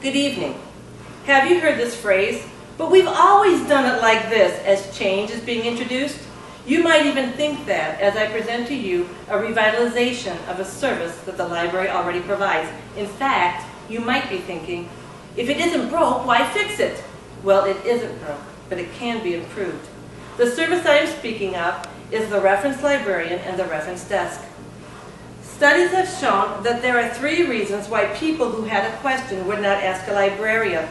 Good evening. Have you heard this phrase? But we've always done it like this as change is being introduced. You might even think that as I present to you a revitalization of a service that the library already provides. In fact, you might be thinking, if it isn't broke, why fix it? Well, it isn't broke, but it can be improved. The service I am speaking of is the reference librarian and the reference desk. Studies have shown that there are 3 reasons why people who had a question would not ask a librarian.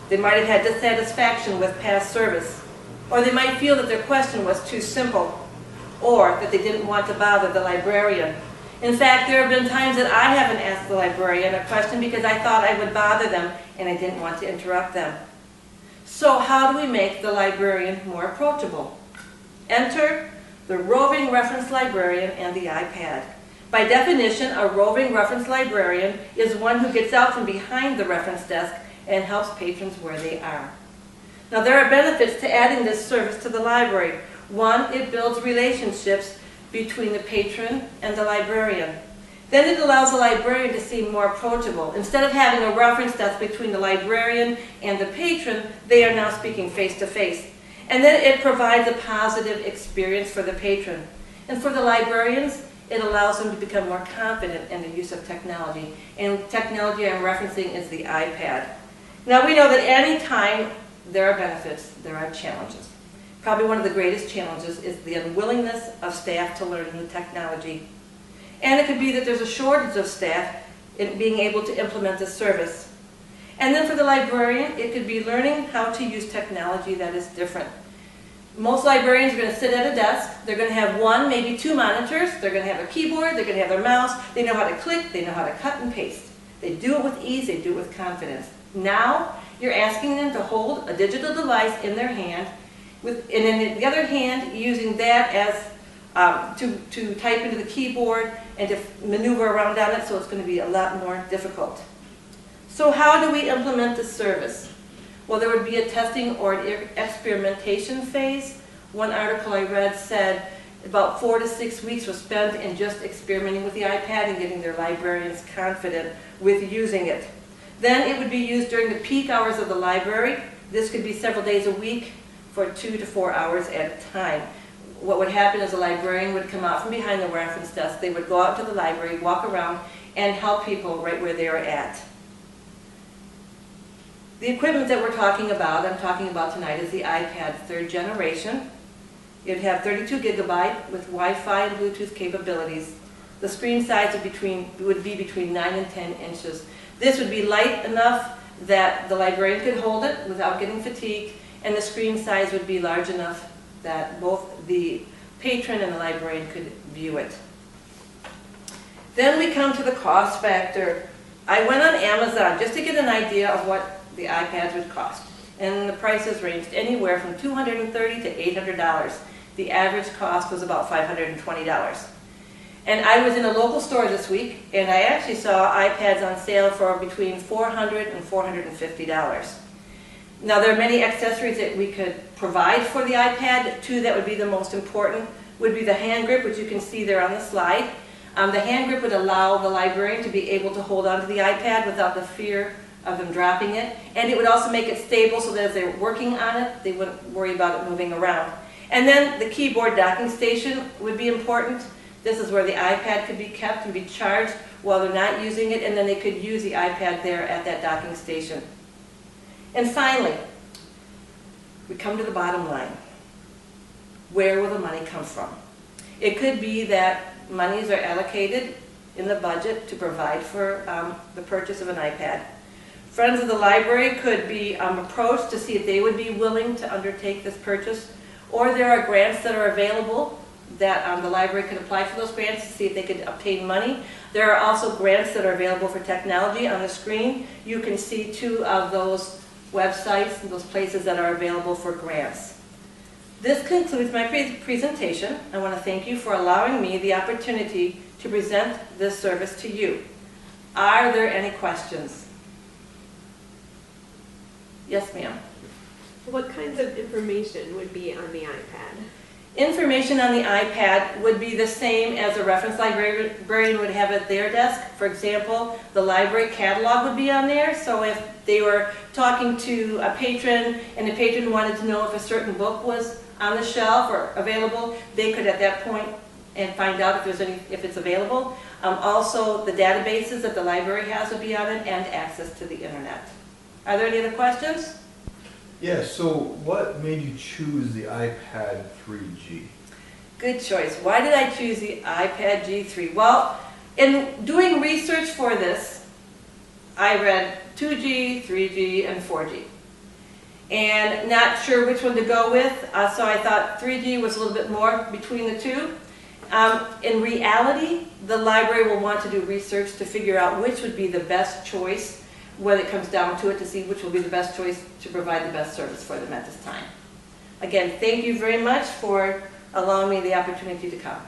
They might have had dissatisfaction with past service, or they might feel that their question was too simple, or that they didn't want to bother the librarian. In fact, there have been times that I haven't asked the librarian a question because I thought I would bother them and I didn't want to interrupt them. So how do we make the librarian more approachable? Enter the Roving Reference Librarian and the iPad. By definition, a roving reference librarian is one who gets out from behind the reference desk and helps patrons where they are. Now, there are benefits to adding this service to the library. 1, it builds relationships between the patron and the librarian. Then it allows the librarian to seem more approachable. Instead of having a reference desk between the librarian and the patron, they are now speaking face to face. And then it provides a positive experience for the patron. And for the librarians, it allows them to become more confident in the use of technology. And technology I'm referencing is the iPad. Now, we know that any time there are benefits, there are challenges. Probably one of the greatest challenges is the unwillingness of staff to learn new technology. And it could be that there's a shortage of staff in being able to implement this service. And then for the librarian, it could be learning how to use technology that is different. Most librarians are going to sit at a desk. They're going to have 1, maybe 2 monitors. They're going to have a keyboard. They're going to have their mouse. They know how to click. They know how to cut and paste. They do it with ease. They do it with confidence. Now, you're asking them to hold a digital device in their hand, and in the other hand, using that as to type into the keyboard and to maneuver around on it, so it's going to be a lot more difficult. So how do we implement this service? Well, there would be a testing or an experimentation phase. One article I read said about 4 to 6 weeks was spent in just experimenting with the iPad and getting their librarians confident with using it. Then it would be used during the peak hours of the library. This could be several days a week for 2 to 4 hours at a time. What would happen is a librarian would come out from behind the reference desk. They would go out to the library, walk around, and help people right where they are at. The equipment that I'm talking about tonight, is the iPad 3rd generation. It would have 32 gigabyte with Wi-Fi and Bluetooth capabilities. The screen size would be between 9 and 10 inches. This would be light enough that the librarian could hold it without getting fatigued, and the screen size would be large enough that both the patron and the librarian could view it. Then we come to the cost factor. I went on Amazon just to get an idea of what the iPads would cost, and the prices ranged anywhere from $230 to $800. The average cost was about $520. And I was in a local store this week, and I actually saw iPads on sale for between $400 and $450. Now, there are many accessories that we could provide for the iPad. 2 that would be the most important would be the hand grip, which you can see there on the slide. The hand grip would allow the librarian to be able to hold onto the iPad without the fear of them dropping it. And it would also make it stable so that as they're working on it, they wouldn't worry about it moving around. And then the keyboard docking station would be important. This is where the iPad could be kept and be charged while they're not using it, and then they could use the iPad there at that docking station. And finally, we come to the bottom line. Where will the money come from? It could be that monies are allocated in the budget to provide for the purchase of an iPad. Friends of the library could be approached to see if they would be willing to undertake this purchase, or there are grants that are available that the library could apply for those grants to see if they could obtain money. There are also grants that are available for technology. On the screen, you can see 2 of those websites and those places that are available for grants. This concludes my presentation. I want to thank you for allowing me the opportunity to present this service to you. Are there any questions? Yes, ma'am. What kinds of information would be on the iPad? Information on the iPad would be the same as a reference librarian would have at their desk. For example, the library catalog would be on there, so if they were talking to a patron and the patron wanted to know if a certain book was on the shelf or available, they could at that point and find out if it's available. Also, the databases that the library has would be on it, and access to the internet. Are there any other questions? Yeah, so what made you choose the iPad 3G? Good choice. Why did I choose the iPad G3? Well, in doing research for this, I read 2G, 3G, and 4G. And not sure which one to go with, so I thought 3G was a little bit more between the two. In reality, the library will want to do research to figure out which would be the best choice when it comes down to it, to see which will be the best choice to provide the best service for them at this time. Again, thank you very much for allowing me the opportunity to come.